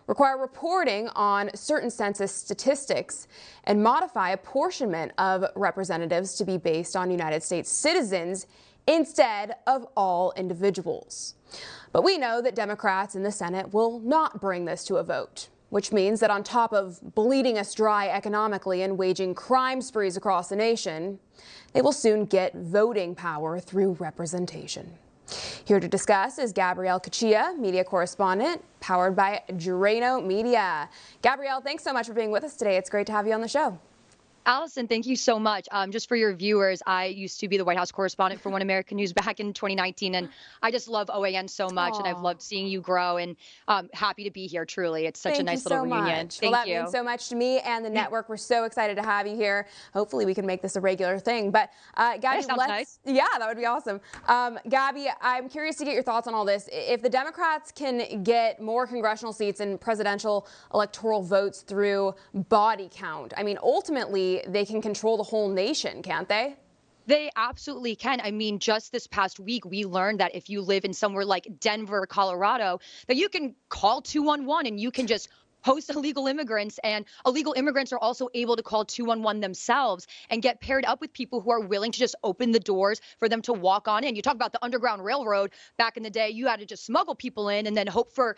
require reporting on certain census statistics and modify apportionment of representatives to be based on United States citizens instead of all individuals. But we know that Democrats in the Senate will not bring this to a vote, which means that on top of bleeding us dry economically and waging crime sprees across the nation, they will soon get voting power through representation. Here to discuss is Gabrielle Cuccia, media correspondent, powered by Drano Media. Gabrielle, thanks so much for being with us today. It's great to have you on the show. Allison, thank you so much. Just for your viewers, I used to be the White House correspondent for One American News back in 2019, and I just love OAN so much, and I've loved seeing you grow, and happy to be here, truly. It's such a nice little reunion. Well, that means so much to me and the network. We're so excited to have you here. Hopefully we can make this a regular thing. But Gabby, yeah, that would be awesome. Gabby, I'm curious to get your thoughts on all this. If the Democrats can get more congressional seats and presidential electoral votes through body count, I mean, ultimately, they can control the whole nation, can't they? They absolutely can. I mean, just this past week, we learned that if you live in somewhere like Denver, Colorado, that you can call 211 and you can just host illegal immigrants, and illegal immigrants are also able to call 211 themselves and get paired up with people who are willing to just open the doors for them to walk on in. You talk about the Underground Railroad back in the day. You had to just smuggle people in and then hope for,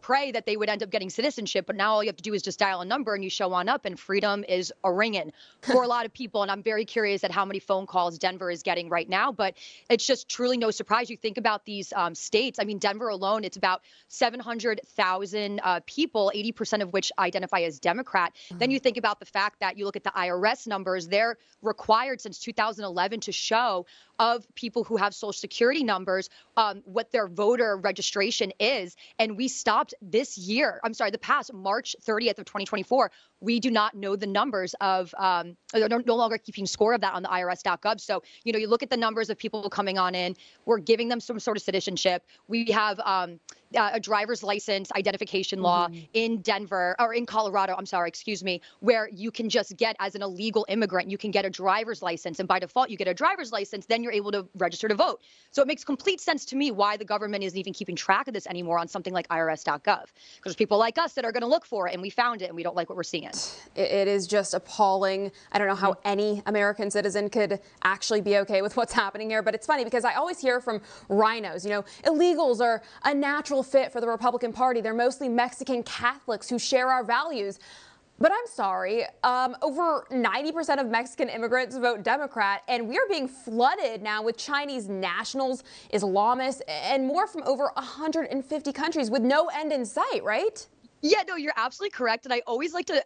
pray that they would end up getting citizenship. But now all you have to do is just dial a number and you show on up, and freedom is a ringing for a lot of people. And I'm very curious at how many phone calls Denver is getting right now. But it's just truly no surprise. You think about these states. I mean, Denver alone, it's about 700,000 people, 80% of which identify as Democrat. Then you think about the fact that you look at the IRS numbers, they're required since 2011 to show of people who have social security numbers, what their voter registration is. And we stopped this year, the past March 30th of 2024. We do not know the numbers of, they're no longer keeping score of that on the IRS.gov. So, you look at the numbers of people coming on in, we're giving them some sort of citizenship. We have a driver's license identification law in Denver, or in Colorado, where you can just get, as an illegal immigrant, you can get a driver's license. And by default, you get a driver's license, then you're able to register to vote. So it makes complete sense to me why the government isn't even keeping track of this anymore on something like IRS.gov. Because there's people like us that are going to look for it, and we found it, and we don't like what we're seeing. It is just appalling. I don't know how any American citizen could actually be okay with what's happening here, but it's funny because I always hear from rhinos, illegals are a natural fit for the Republican Party. They're mostly Mexican Catholics who share our values. But I'm sorry, over 90% of Mexican immigrants vote Democrat, and we are being flooded now with Chinese nationals, Islamists, and more from over 150 countries with no end in sight, right? Yeah, no, you're absolutely correct. And I always like to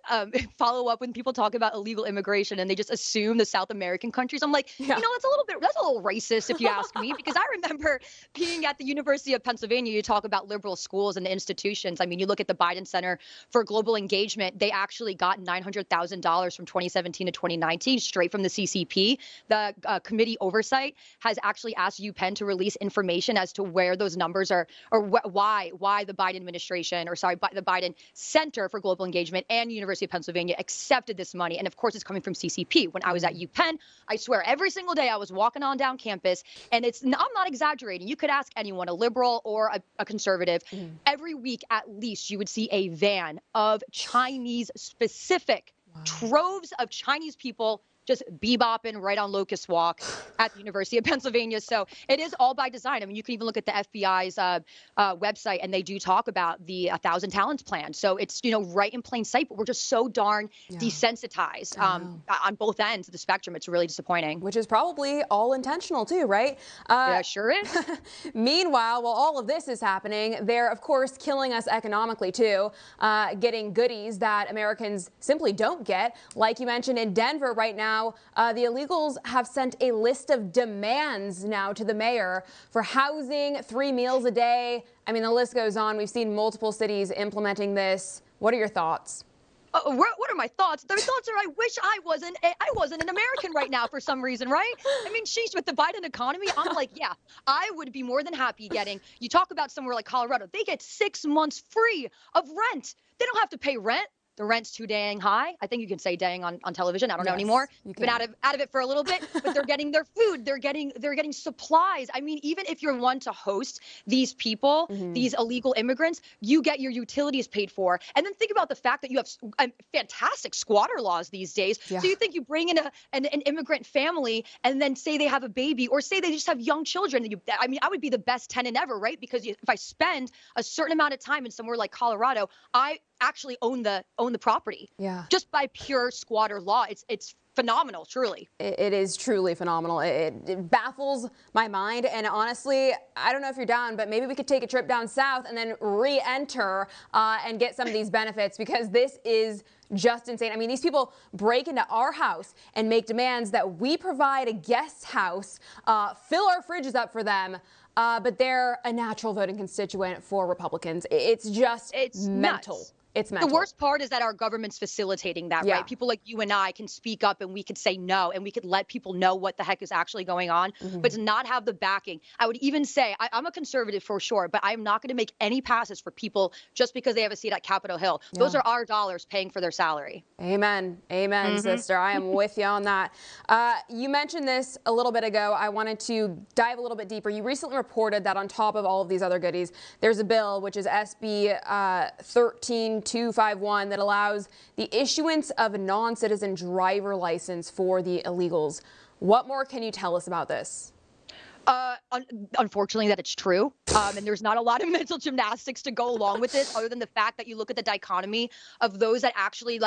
follow up when people talk about illegal immigration and they just assume the South American countries. I'm like, that's a little racist if you ask me, because I remember being at the University of Pennsylvania. You talk about liberal schools and the institutions. I mean, you look at the Biden Center for Global Engagement. They actually got $900,000 from 2017 to 2019 straight from the CCP. The committee oversight has actually asked UPenn to release information as to where those numbers are, or why the Biden administration, the Biden Center for Global Engagement and University of Pennsylvania accepted this money. And of course, it's coming from CCP. When I was at UPenn, I swear every single day I was walking on down campus, and I'm not exaggerating. You could ask anyone, a liberal or a conservative, every week at least you would see a van of Chinese specific troves of Chinese people just bebopping right on Locust Walk at the University of Pennsylvania. So it is all by design. I mean, you can even look at the FBI's website, and they do talk about the 1,000 Talents plan. So it's, right in plain sight, but we're just so darn desensitized on both ends of the spectrum. It's really disappointing. Which is probably all intentional too, right? Yeah, it sure is. Meanwhile, while all of this is happening, they're, of course, killing us economically too, getting goodies that Americans simply don't get. Like you mentioned, in Denver right now, the illegals have sent a list of demands now to the mayor for housing, 3 meals a day. I mean, the list goes on. We've seen multiple cities implementing this. What are your thoughts? What are my thoughts? The thoughts are, I wish I wasn't an American right now for some reason, right? I mean, sheesh, with the Biden economy, I'm like, yeah, I would be more than happy getting, you talk about somewhere like Colorado, they get 6 months free of rent. They don't have to pay rent. the rent's too dang high. I think you can say dang on television. I don't know Yes, anymore. you Been can. out of it for a little bit, but they're getting their food. They're getting supplies. I mean, even if you're one to host these people, these illegal immigrants, you get your utilities paid for. And then think about the fact that you have fantastic squatter laws these days. Yeah. So you think you bring in an immigrant family and then say they have a baby or say they just have young children. I mean, I would be the best tenant ever, right? Because if I spend a certain amount of time in somewhere like Colorado, I actually own the property. Yeah. Just by pure squatter law. It's phenomenal, truly. It is truly phenomenal. It baffles my mind. And honestly, I don't know if you're down, but maybe we could take a trip down south and then re-enter and get some of these benefits, because this is just insane. I mean, these people break into our house and make demands that we provide a guest house, fill our fridges up for them. But they're a natural voting constituent for Republicans. It's mental. Nuts. It's mental. The worst part is that our government's facilitating that, right? People like you and I can speak up and we could say no, and we could let people know what the heck is actually going on, but to not have the backing. I would even say, I'm a conservative for sure, but I'm not going to make any passes for people just because they have a seat at Capitol Hill. Those are our dollars paying for their salary. Amen. Amen, sister. I am with you on that. You mentioned this a little bit ago. I wanted to dive a little bit deeper. You recently reported that on top of all of these other goodies, there's a bill, which is SB 13251, that allows the issuance of a non-citizen driver license for the illegals. What more can you tell us about this? Unfortunately, that it's true. And there's not a lot of mental gymnastics to go along with this, other than the fact that you look at the dichotomy of those that actually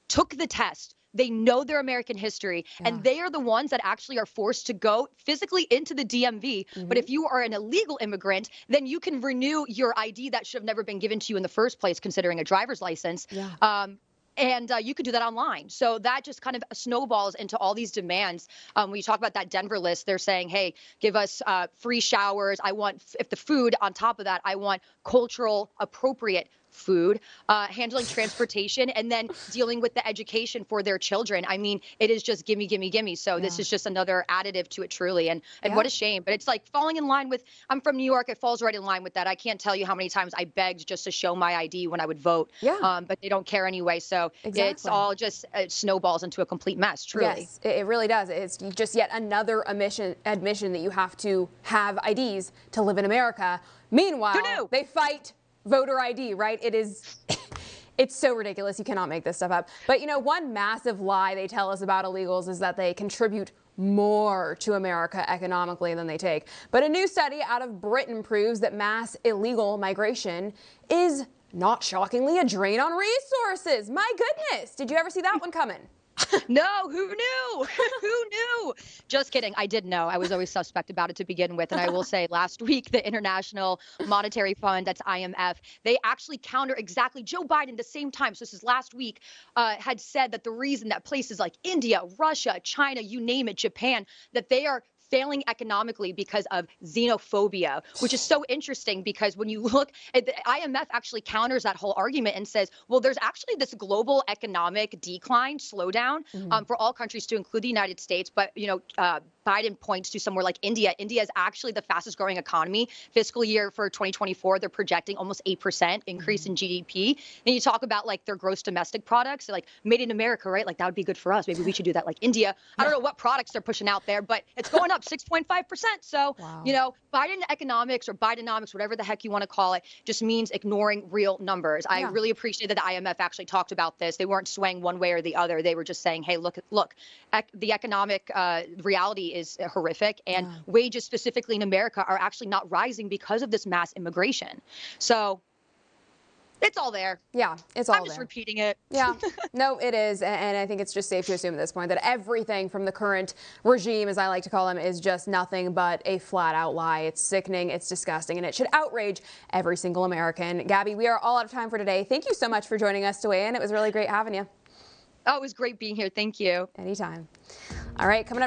took the test. They know their American history, and they are the ones that actually are forced to go physically into the DMV. But if you are an illegal immigrant, then you can renew your ID that should have never been given to you in the first place, considering a driver's license. And you could do that online. So that just kind of snowballs into all these demands. When you talk about that Denver list, they're saying, hey, give us free showers. I want, if the food on top of that, I want cultural appropriate food, handling transportation, and then dealing with the education for their children. I mean, it is just gimme, gimme, gimme. So this is just another additive to it, truly. And what a shame. But it's like falling in line with, I'm from New York. It falls right in line with that. I can't tell you how many times I begged just to show my ID when I would vote. But they don't care anyway. So it's all just snowballs into a complete mess, truly. Yes, it really does. It's just yet another admission that you have to have IDs to live in America. Meanwhile, they fight voter ID, right? It's so ridiculous. You cannot make this stuff up. But, you know, one massive lie they tell us about illegals is that they contribute more to America economically than they take. But a new study out of Britain proves that mass illegal migration is, not shockingly, a drain on resources. My goodness. Did you ever see that one coming? No, who knew? Who knew? Just kidding. I did know. I was always suspect about it to begin with. And I will say last week, the International Monetary Fund, that's IMF, they actually counter exactly Joe Biden at the same time. So this is last week, had said that the reason that places like India, Russia, China, you name it, Japan, that they are failing economically because of xenophobia, which is so interesting because when you look at the IMF actually counters that whole argument and says, well, there's actually this global economic decline, slowdown for all countries to include the United States. But, you know, Biden points to somewhere like India. India is actually the fastest growing economy. Fiscal year for 2024, they're projecting almost 8% increase in GDP. And you talk about like their gross domestic products, like made in America, right? Like that would be good for us. Maybe we should do that like India. I don't know what products they're pushing out there, but it's going up 6.5%. So, you know, Biden economics or Bidenomics, whatever the heck you want to call it, just means ignoring real numbers. I really appreciate that the IMF actually talked about this. They weren't swaying one way or the other. They were just saying, hey, look, the economic reality is horrific, and wages specifically in America are actually not rising because of this mass immigration. So it's all there. Yeah, it's all there. I'm just repeating it. Yeah, no, it is. And I think it's just safe to assume at this point that everything from the current regime, as I like to call them, is just nothing but a flat out lie. It's sickening, it's disgusting, and it should outrage every single American. Gabby, we are all out of time for today. Thank you so much for joining us to weigh in. It was really great having you. Oh, it was great being here. Thank you. Anytime. All right, coming up.